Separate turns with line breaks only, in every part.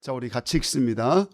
자, 우리 같이 읽습니다.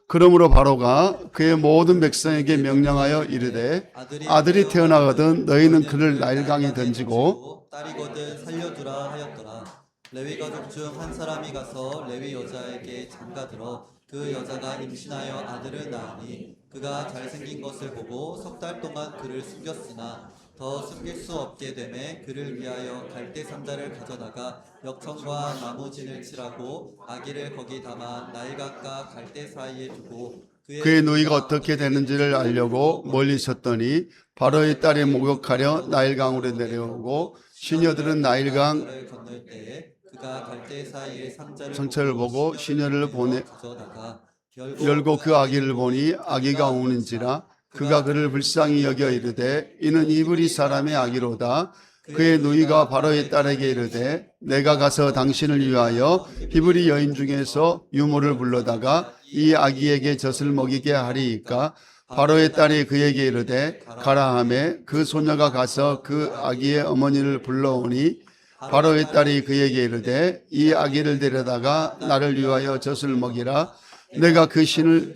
그러므로 바로가 그의 모든 백성에게 명령하여 이르되 아들이 태어나거든 너희는 그를 나일강에 던지고
딸이거든 살려두라 하였더라. 레위 가족 중 한 사람이 가서 레위 여자에게 장가들어 그 여자가 임신하여 아들을 낳으니 그가 잘생긴 것을 보고 석 달 동안 그를 숨겼으나 더 숨길 수 없게 되매 그를 위하여 갈대 상자를 가져다가 역청과 나무진을 칠하고 아기를 거기 담아 나일강과 갈대 사이에 두고
그의 누이가 어떻게 되는지를 알려고 멀리 있었더니 바로의 딸이 목욕하려 나일강으로 내려오고 시녀들은 나일강
건널 때에 그가 갈대 사이에
상처를 보고 시녀를
가져다가
열고 그 아기를 보니 아기가 우는지라 그가 그를 불쌍히 여겨 이르되 이는 이브리 사람의 아기로다. 그의 누이가 바로의 딸에게 이르되 내가 가서 당신을 위하여 히브리 여인 중에서 유모를 불러다가 이 아기에게 젖을 먹이게 하리이까. 바로의 딸이 그에게 이르되 가라 하매 그 소녀가 가서 그 아기의 어머니를 불러오니 바로의 딸이 그에게 이르되 이 아기를 데려다가 나를 위하여 젖을 먹이라. 내가 그 신을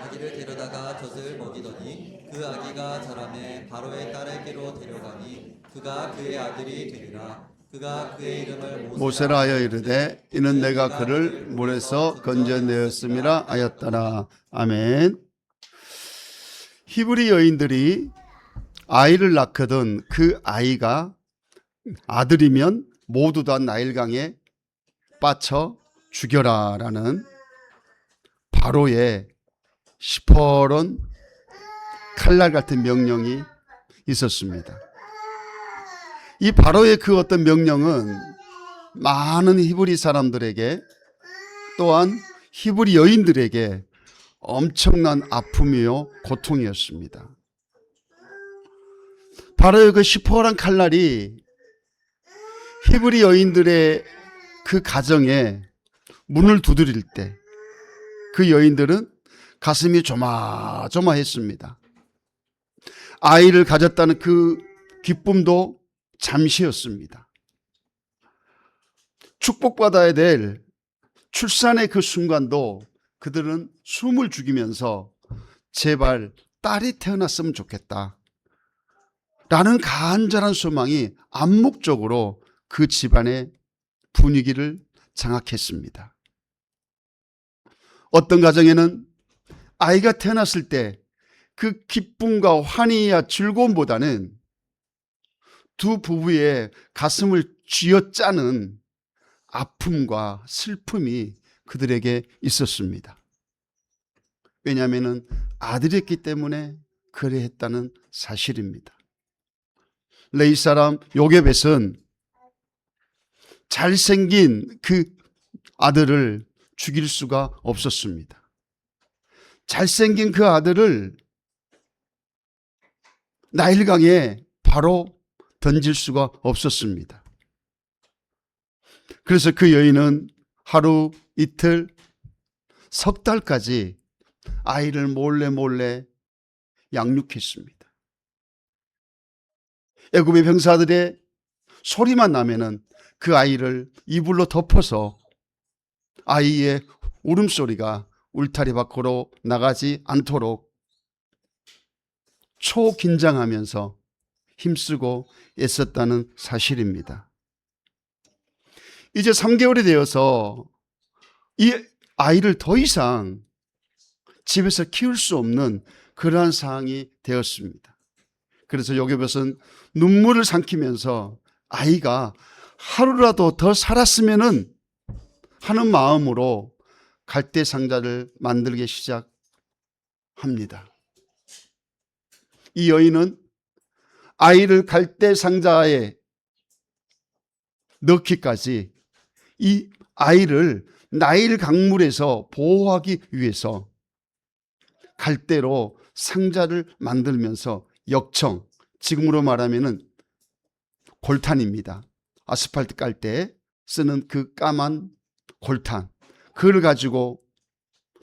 아기를 데려다가 젖을 먹이더니 그 아기가 자라매 바로의 딸에게로 데려가니 그가 그의 아들이 되리라. 그가 그의 이름을
모세라 하여 이르되 이는 내가 그를 물에서 건져내었음이라 하였더라. 아멘. 히브리 여인들이 아이를 낳거든 그 아이가 아들이면 모두 다 나일강에 빠쳐 죽여라라는 바로의 시퍼런 칼날 같은 명령이 있었습니다. 이 바로의 그 어떤 명령은 많은 히브리 사람들에게 또한 히브리 여인들에게 엄청난 아픔이요 고통이었습니다. 바로의 그 시퍼런 칼날이 히브리 여인들의 그 가정에 문을 두드릴 때 그 여인들은 가슴이 조마조마했습니다. 아이를 가졌다는 그 기쁨도 잠시였습니다. 축복받아야 될 출산의 그 순간도 그들은 숨을 죽이면서 제발 딸이 태어났으면 좋겠다 라는 간절한 소망이 암묵적으로 그 집안의 분위기를 장악했습니다. 어떤 가정에는 아이가 태어났을 때 그 기쁨과 환희와 즐거움보다는 두 부부의 가슴을 쥐어짜는 아픔과 슬픔이 그들에게 있었습니다. 왜냐하면 아들이었기 때문에 그래 했다는 사실입니다. 레위 사람 요게벳은 잘생긴 그 아들을 죽일 수가 없었습니다. 잘생긴 그 아들을 나일강에 바로 던질 수가 없었습니다. 그래서 그 여인은 하루, 이틀, 석 달까지 아이를 몰래 양육했습니다. 애굽의 병사들의 소리만 나면은 그 아이를 이불로 덮어서 아이의 울음소리가 울타리 밖으로 나가지 않도록 초긴장하면서 힘쓰고 애썼다는 사실입니다. 이제 3개월이 되어서 이 아이를 더 이상 집에서 키울 수 없는 그러한 상황이 되었습니다. 그래서 요게벳은 눈물을 삼키면서 아이가 하루라도 더 살았으면 하는 마음으로 갈대 상자를 만들기 시작합니다. 이 여인은 아이를 갈대 상자에 넣기까지 이 아이를 나일 강물에서 보호하기 위해서 갈대로 상자를 만들면서 역청, 지금으로 말하면 골탄입니다. 아스팔트 깔 때 쓰는 그 까만 골탄, 그걸 가지고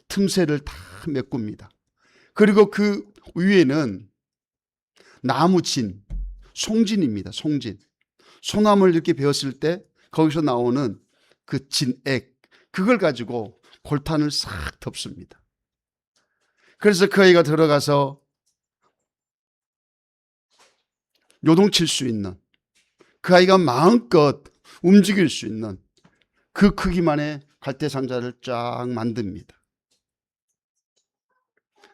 틈새를 다 메꿉니다. 그리고 그 위에는 나무진, 송진입니다. 송진. 소나무를 이렇게 베었을 때 거기서 나오는 그 진액, 그걸 가지고 골탄을 싹 덮습니다. 그래서 그 아이가 들어가서 요동칠 수 있는, 그 아이가 마음껏 움직일 수 있는 그 크기만의 갈대상자를 쫙 만듭니다.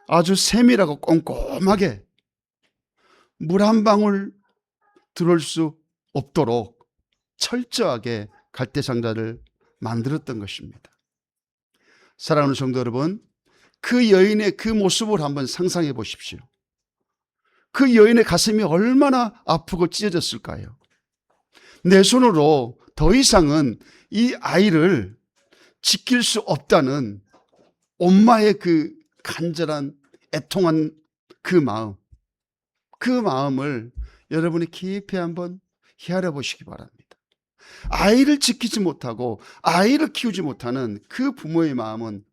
아주 세밀하고 꼼꼼하게 물 한 방울 들어올 수 없도록 철저하게 갈대상자를 만들었던 것입니다. 사랑하는 성도 여러분, 그 여인의 그 모습을 한번 상상해 보십시오. 그 여인의 가슴이 얼마나 아프고 찢어졌을까요? 내 손으로 더 이상은 이 아이를 지킬 수 없다는 엄마의 그 간절한 애통한 그 마음을 여러분이 깊이 한번 헤아려 보시기 바랍니다. 아이를 지키지 못하고 아이를 키우지 못하는 그 부모의 마음은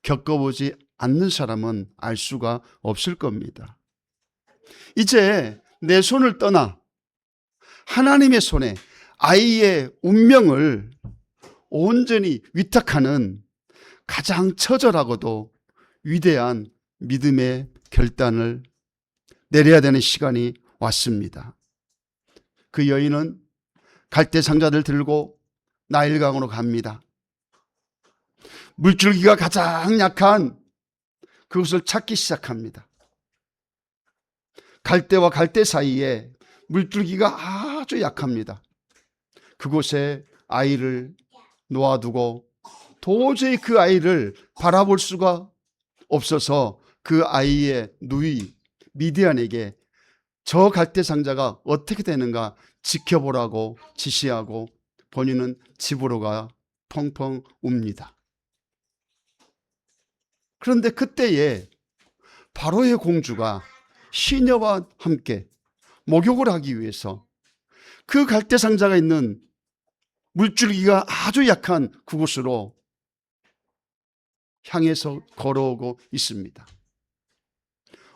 겪어보지 않는 사람은 알 수가 없을 겁니다. 이제 내 손을 떠나 하나님의 손에 아이의 운명을 온전히 위탁하는 가장 처절하고도 위대한 믿음의 결단을 내려야 되는 시간이 왔습니다. 그 여인은 갈대상자를 들고 나일강으로 갑니다. 물줄기가 가장 약한 그것을 찾기 시작합니다. 갈대와 갈대 사이에 물줄기가 아주 약합니다. 그곳에 아이를 놓아두고 도저히 그 아이를 바라볼 수가 없어서 그 아이의 누이 미디안에게 저 갈대상자가 어떻게 되는가 지켜보라고 지시하고 본인은 집으로 가 펑펑 웁니다. 그런데 그때에 바로의 공주가 시녀와 함께 목욕을 하기 위해서 그 갈대상자가 있는 물줄기가 아주 약한 그곳으로 향해서 걸어오고 있습니다.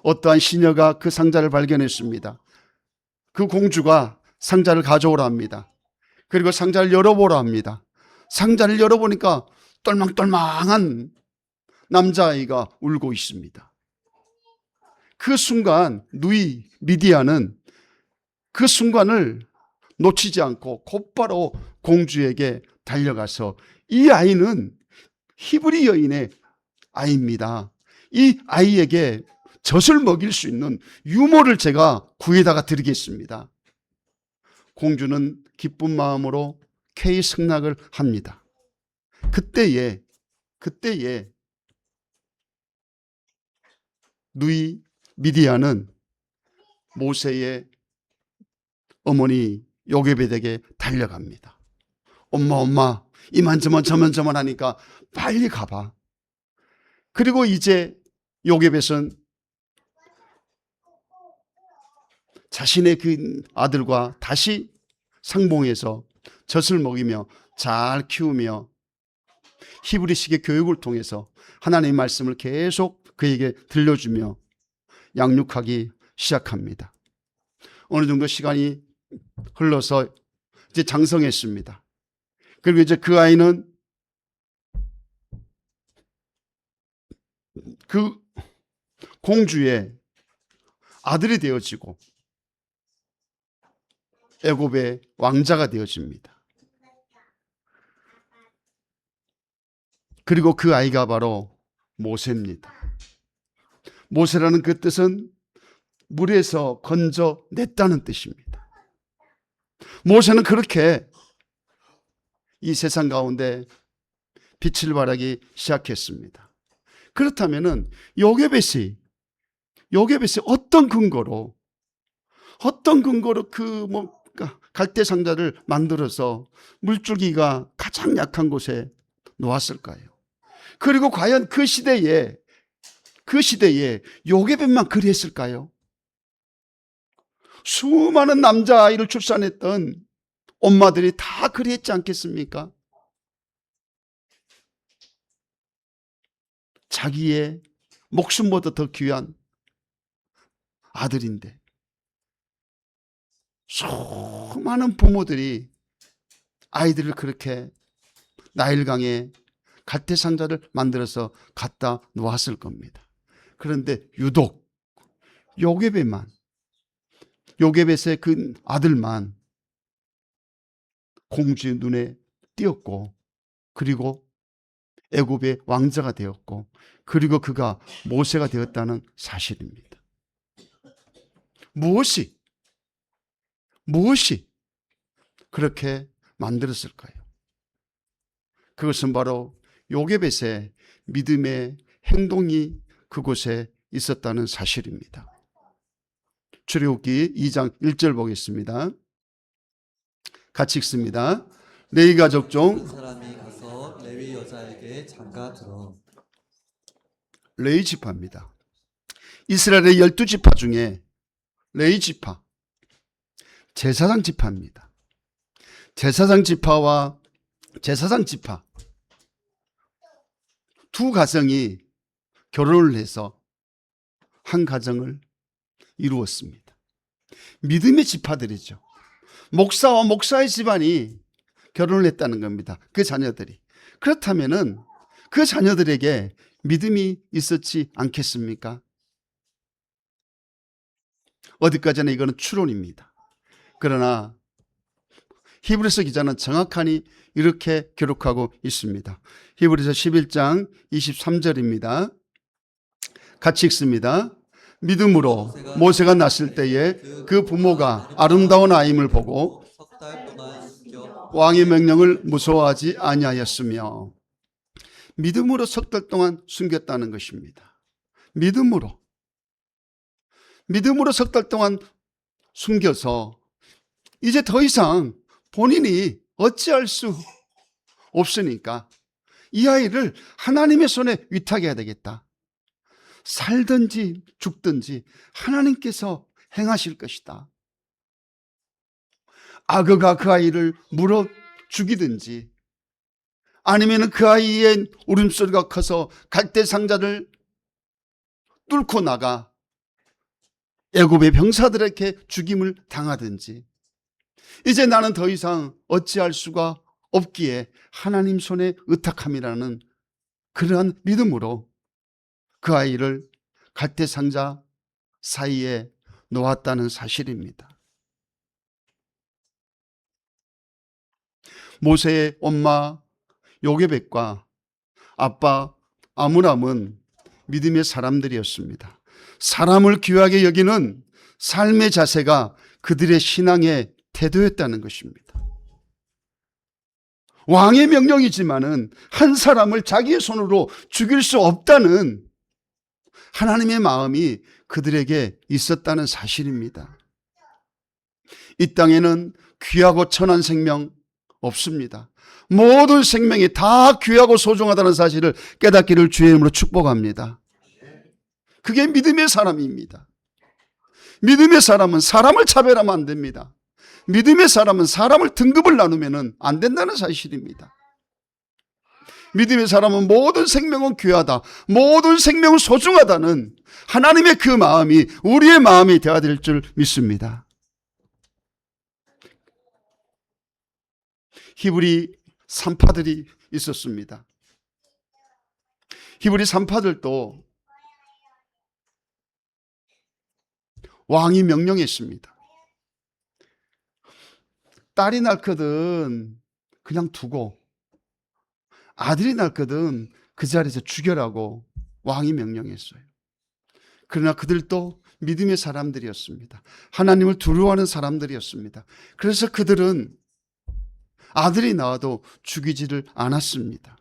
어떠한 시녀가 그 상자를 발견했습니다. 그 공주가 상자를 가져오라 합니다. 그리고 상자를 열어보라 합니다. 상자를 열어보니까 똘망똘망한 남자아이가 울고 있습니다. 그 순간 누이 미디아는 그 순간을 놓치지 않고 곧바로 공주에게 달려가서 이 아이는 히브리 여인의 아이입니다. 이 아이에게 젖을 먹일 수 있는 유모를 제가 구해다가 드리겠습니다. 공주는 기쁜 마음으로 쾌히 승낙을 합니다. 그때에 누이 미디아는 모세의 어머니 요게벳에게 달려갑니다. 엄마 이만저만 저만저만 하니까 빨리 가봐. 그리고 이제 요게벳은 자신의 그 아들과 다시 상봉해서 젖을 먹이며 잘 키우며 히브리식의 교육을 통해서 하나님의 말씀을 계속 그에게 들려주며 양육하기 시작합니다. 어느 정도 시간이 흘러서 이제 장성했습니다. 그리고 이제 그 아이는 그 공주의 아들이 되어지고 애굽의 왕자가 되어집니다. 그리고 그 아이가 바로 모세입니다. 모세라는 그 뜻은 물에서 건져냈다는 뜻입니다. 모세는 그렇게 이 세상 가운데 빛을 발하기 시작했습니다. 그렇다면은 요게벳이 어떤 근거로 그 갈대 상자를 만들어서 물줄기가 가장 약한 곳에 놓았을까요? 그리고 과연 그 시대에 요게벳만 그랬을까요? 수많은 남자아이를 출산했던 엄마들이 다 그랬지 않겠습니까? 자기의 목숨보다 더 귀한 아들인데 수많은 부모들이 아이들을 그렇게 나일강에 갈대 상자를 만들어서 갖다 놓았을 겁니다. 그런데 유독 요게벳의 그 아들만 공주의 눈에 띄었고, 그리고 애굽의 왕자가 되었고, 그리고 그가 모세가 되었다는 사실입니다. 무엇이 그렇게 만들었을까요? 그것은 바로 요게벳의 믿음의 행동이 그곳에 있었다는 사실입니다. 출애굽기 2장 1절 보겠습니다. 같이 읽습니다. 레위 가족 중
한 사람이 가서 레위 여자에게 장가 들어.
레위 지파입니다. 이스라엘의 12지파 중에 레위 지파, 제사장 지파입니다. 제사장 지파와 제사장 지파 두 가정이 결혼을 해서 한 가정을 이루었습니다. 믿음의 지파들이죠. 목사와 목사의 집안이 결혼을 했다는 겁니다. 그 자녀들이. 그렇다면은 그 자녀들에게 믿음이 있었지 않겠습니까? 어디까지나 이거는 추론입니다. 그러나 히브리서 기자는 정확하니 이렇게 기록하고 있습니다. 히브리서 11장 23절입니다. 같이 읽습니다. 믿음으로 모세가 났을 때에 그 부모가 아름다운 아임을 보고
석 달 동안 숨겨
왕의 명령을 무서워하지 아니하였으며, 믿음으로 석 달 동안 숨겼다는 것입니다. 믿음으로 석 달 동안 숨겨서 이제 더 이상 본인이 어찌할 수 없으니까 이 아이를 하나님의 손에 위탁해야 되겠다. 살든지 죽든지 하나님께서 행하실 것이다. 악어가 그 아이를 물어 죽이든지 아니면 그 아이의 울음소리가 커서 갈대 상자를 뚫고 나가 애굽의 병사들에게 죽임을 당하든지, 이제 나는 더 이상 어찌할 수가 없기에 하나님 손에 의탁함이라는 그러한 믿음으로 그 아이를 갈대 상자 사이에 놓았다는 사실입니다. 모세의 엄마 요게벳과 아빠 아므람은 믿음의 사람들이었습니다. 사람을 귀하게 여기는 삶의 자세가 그들의 신앙의 태도였다는 것입니다. 왕의 명령이지만은 한 사람을 자기의 손으로 죽일 수 없다는 하나님의 마음이 그들에게 있었다는 사실입니다. 이 땅에는 귀하고 천한 생명 없습니다. 모든 생명이 다 귀하고 소중하다는 사실을 깨닫기를 주의 이름으로 축복합니다. 그게 믿음의 사람입니다. 믿음의 사람은 사람을 차별하면 안 됩니다. 믿음의 사람은 사람을 등급을 나누면 안 된다는 사실입니다. 믿음의 사람은 모든 생명은 귀하다, 모든 생명은 소중하다는 하나님의 그 마음이 우리의 마음이 되어야 될 줄 믿습니다. 히브리 산파들이 있었습니다. 히브리 산파들도 왕이 명령했습니다. 딸이 낳거든 그냥 두고 아들이 낳거든 그 자리에서 죽여라고 왕이 명령했어요. 그러나 그들도 믿음의 사람들이었습니다. 하나님을 두려워하는 사람들이었습니다. 그래서 그들은 아들이 나와도 죽이지를 않았습니다.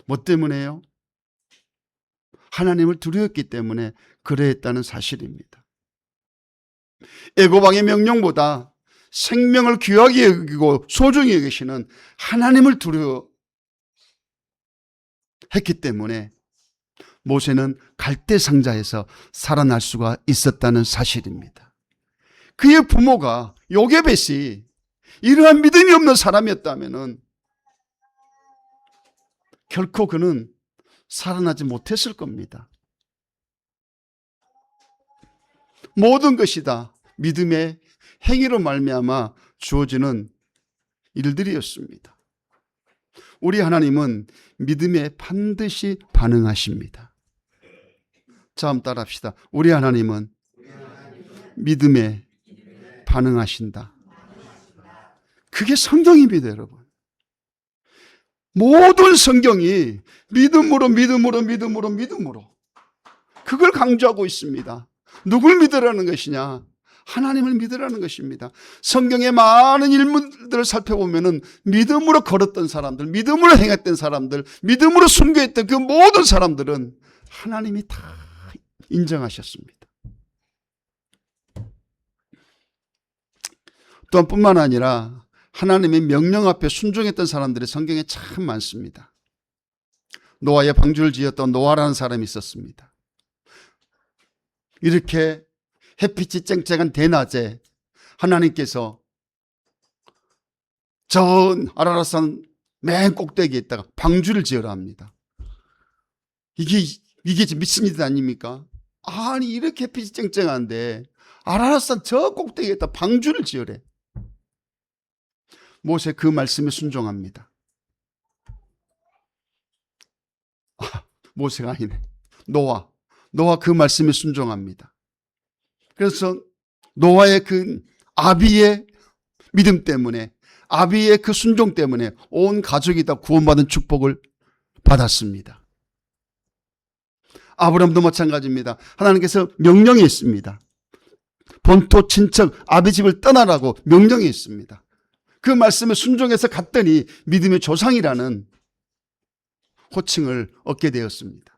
뭐 때문에요? 하나님을 두려웠기 때문에 그러했다는 사실입니다. 애굽 왕의 명령보다 생명을 귀하게 여기고 소중히 여기시는 하나님을 두려워했기 때문에 모세는 갈대 상자에서 살아날 수가 있었다는 사실입니다. 그의 부모가 요게벳이 이러한 믿음이 없는 사람이었다면 결코 그는 살아나지 못했을 겁니다. 모든 것이 다 믿음의 행위로 말미암아 주어지는 일들이었습니다. 우리 하나님은 믿음에 반드시 반응하십니다. 자, 한번 따라합시다. 우리 하나님은 믿음에 반응하신다. 그게 성경입니다, 여러분. 모든 성경이 믿음으로 그걸 강조하고 있습니다. 누굴 믿으라는 것이냐? 하나님을 믿으라는 것입니다. 성경의 많은 인물들을 살펴보면은 믿음으로 걸었던 사람들, 믿음으로 행했던 사람들, 믿음으로 순교했던 그 모든 사람들은 하나님이 다 인정하셨습니다. 또한 뿐만 아니라 하나님의 명령 앞에 순종했던 사람들이 성경에 참 많습니다. 노아의 방주를 지었던 노아라는 사람이 있었습니다. 이렇게 햇빛이 쨍쨍한 대낮에 하나님께서 저 아라랏산 맨 꼭대기에 있다가 방주를 지으라 합니다. 이게 미친 일 아닙니까? 아니, 이렇게 햇빛이 쨍쨍한데 아라랏산 저 꼭대기에 있다 방주를 지으래. 모세 그 말씀에 순종합니다. 모세가 아니네. 노아 그 말씀에 순종합니다. 그래서 노아의 그 아비의 믿음 때문에, 아비의 그 순종 때문에 온 가족이 다 구원받은 축복을 받았습니다. 아브라함도 마찬가지입니다. 하나님께서 명령이 있습니다. 본토 친척 아비 집을 떠나라고 명령이 있습니다. 그 말씀에 순종해서 갔더니 믿음의 조상이라는 호칭을 얻게 되었습니다.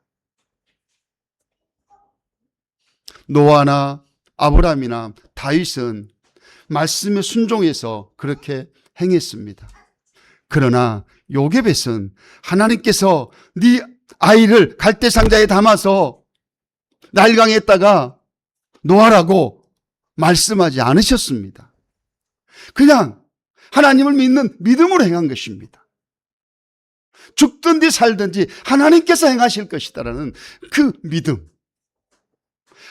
노아나 아브라함이나 다윗은 말씀에 순종해서 그렇게 행했습니다. 그러나 요게벳은 하나님께서 네 아이를 갈대상자에 담아서 날강에다가 놓아라고 말씀하지 않으셨습니다. 그냥 하나님을 믿는 믿음으로 행한 것입니다. 죽든지 살든지 하나님께서 행하실 것이다라는 그 믿음.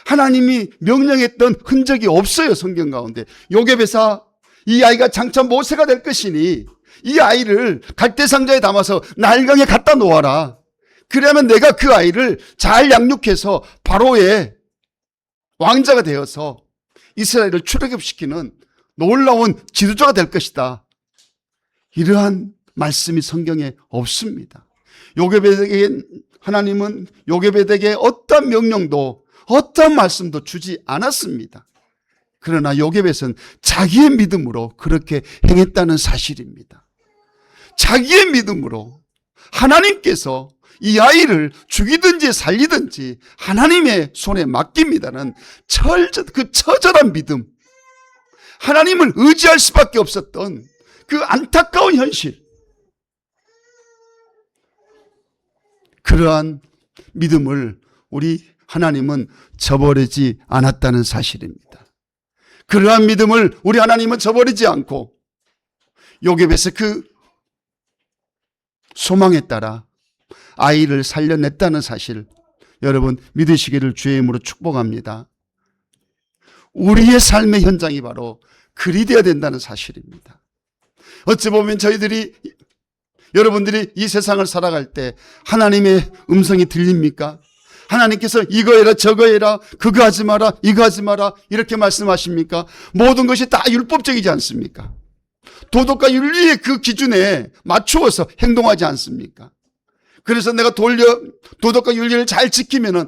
하나님이 명령했던 흔적이 없어요, 성경 가운데. 요게벳아, 이 아이가 장차 모세가 될 것이니 이 아이를 갈대상자에 담아서 나일강에 갖다 놓아라. 그러면 내가 그 아이를 잘 양육해서 바로의 왕자가 되어서 이스라엘을 출애굽시키는 놀라운 지도자가 될 것이다. 이러한 말씀이 성경에 없습니다. 요게벳에게 하나님은 요게벳에게 어떤 명령도 어떤 말씀도 주지 않았습니다. 그러나 요게벳은 자기의 믿음으로 그렇게 행했다는 사실입니다. 자기의 믿음으로 하나님께서 이 아이를 죽이든지 살리든지 하나님의 손에 맡깁니다는 그 처절한 믿음, 하나님을 의지할 수밖에 없었던 그 안타까운 현실, 그러한 믿음을 우리 하나님은 저버리지 않았다는 사실입니다. 그러한 믿음을 우리 하나님은 저버리지 않고 요게벳의 그 소망에 따라 아이를 살려냈다는 사실, 여러분 믿으시기를 주의 이름으로 축복합니다. 우리의 삶의 현장이 바로 그리 되어야 된다는 사실입니다. 어찌 보면 여러분들이 이 세상을 살아갈 때 하나님의 음성이 들립니까? 하나님께서 이거 해라 저거 해라 그거 하지 마라 이거 하지 마라 이렇게 말씀하십니까? 모든 것이 다 율법적이지 않습니까? 도덕과 윤리의 그 기준에 맞추어서 행동하지 않습니까? 그래서 내가 도덕과 윤리를 잘 지키면은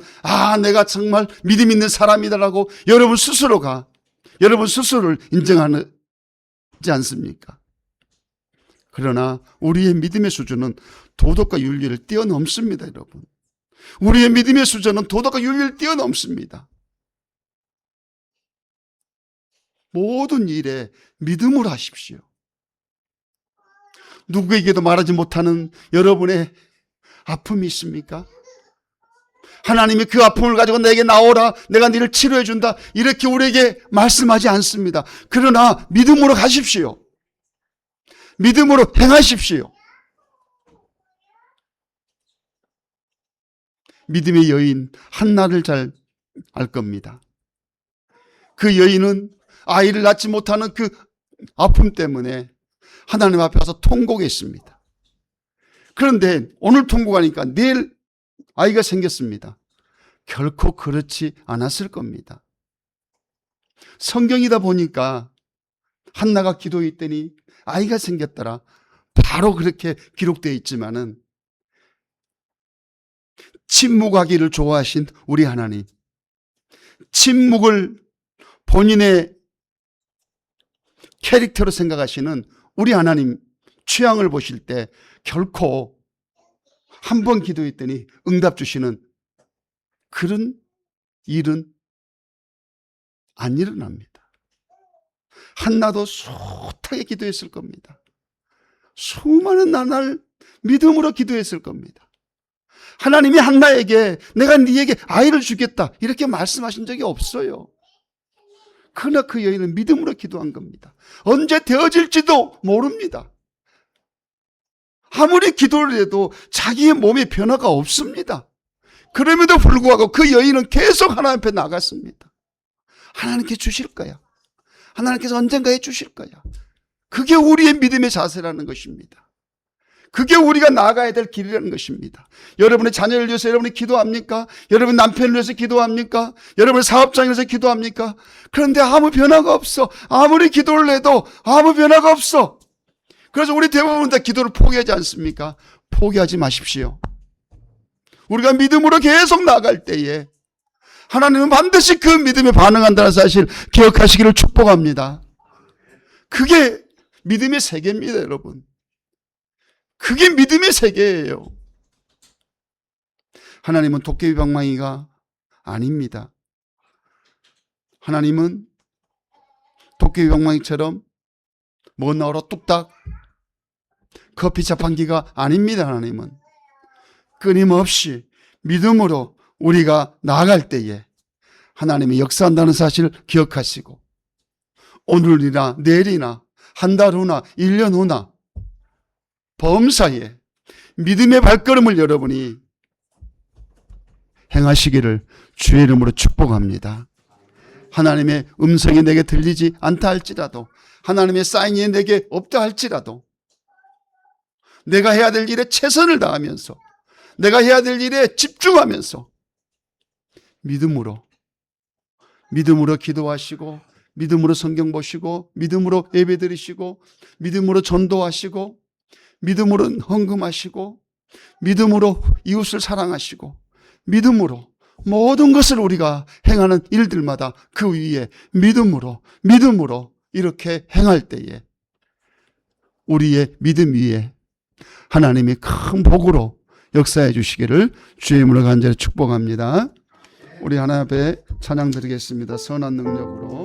내가 정말 믿음 있는 사람이다라고 여러분 스스로를 인정하지 않습니까? 그러나 우리의 믿음의 수준은 도덕과 윤리를 뛰어넘습니다, 여러분. 우리의 믿음의 수준은 도덕과 윤리를 뛰어넘습니다. 모든 일에 믿음으로 하십시오. 누구에게도 말하지 못하는 여러분의 아픔이 있습니까? 하나님이 그 아픔을 가지고 내게 나오라, 내가 너를 치료해 준다, 이렇게 우리에게 말씀하지 않습니다. 그러나 믿음으로 가십시오. 믿음으로 행하십시오. 믿음의 여인 한나를 잘 알 겁니다. 그 여인은 아이를 낳지 못하는 그 아픔 때문에 하나님 앞에 와서 통곡했습니다. 그런데 오늘 통곡하니까 내일 아이가 생겼습니다. 결코 그렇지 않았을 겁니다. 성경이다 보니까 한나가 기도했더니 아이가 생겼더라. 바로 그렇게 기록되어 있지만은 침묵하기를 좋아하신 우리 하나님, 침묵을 본인의 캐릭터로 생각하시는 우리 하나님 취향을 보실 때 결코 한 번 기도했더니 응답 주시는 그런 일은 안 일어납니다. 한나도 숱하게 기도했을 겁니다. 수많은 나날 믿음으로 기도했을 겁니다. 하나님이 한나에게 내가 네에게 아이를 주겠다 이렇게 말씀하신 적이 없어요. 그러나 그 여인은 믿음으로 기도한 겁니다. 언제 되어질지도 모릅니다. 아무리 기도를 해도 자기의 몸에 변화가 없습니다. 그럼에도 불구하고 그 여인은 계속 하나님 앞에 나갔습니다. 하나님께 주실 거야. 하나님께서 언젠가 해주실 거야. 그게 우리의 믿음의 자세라는 것입니다. 그게 우리가 나아가야 될 길이라는 것입니다. 여러분의 자녀를 위해서 여러분이 기도합니까? 여러분 남편을 위해서 기도합니까? 여러분의 사업장을 위해서 기도합니까? 그런데 아무 변화가 없어. 아무리 기도를 해도 아무 변화가 없어. 그래서 우리 대부분 다 기도를 포기하지 않습니까? 포기하지 마십시오. 우리가 믿음으로 계속 나아갈 때에 하나님은 반드시 그 믿음에 반응한다는 사실 기억하시기를 축복합니다. 그게 믿음의 세계입니다, 여러분. 그게 믿음의 세계예요. 하나님은 도깨비 방망이가 아닙니다. 하나님은 도깨비 방망이처럼 먼 나라로 뚝딱 커피 자판기가 아닙니다. 하나님은 끊임없이 믿음으로 우리가 나아갈 때에 하나님이 역사한다는 사실을 기억하시고 오늘이나 내일이나 한 달 후나 1년 후나 범사에 믿음의 발걸음을 여러분이 행하시기를 주의 이름으로 축복합니다. 하나님의 음성이 내게 들리지 않다 할지라도 하나님의 사인이 내게 없다 할지라도 내가 해야 될 일에 최선을 다하면서 내가 해야 될 일에 집중하면서 믿음으로 기도하시고 믿음으로 성경 보시고 믿음으로 예배 드리시고 믿음으로 전도하시고 믿음으로 헌금하시고 믿음으로 이웃을 사랑하시고 믿음으로 모든 것을 우리가 행하는 일들마다 그 위에 믿음으로 이렇게 행할 때에 우리의 믿음 위에 하나님이 큰 복으로 역사해 주시기를 주의 이름으로 간절히 축복합니다. 우리 하나님 앞에 찬양 드리겠습니다. 선한 능력으로.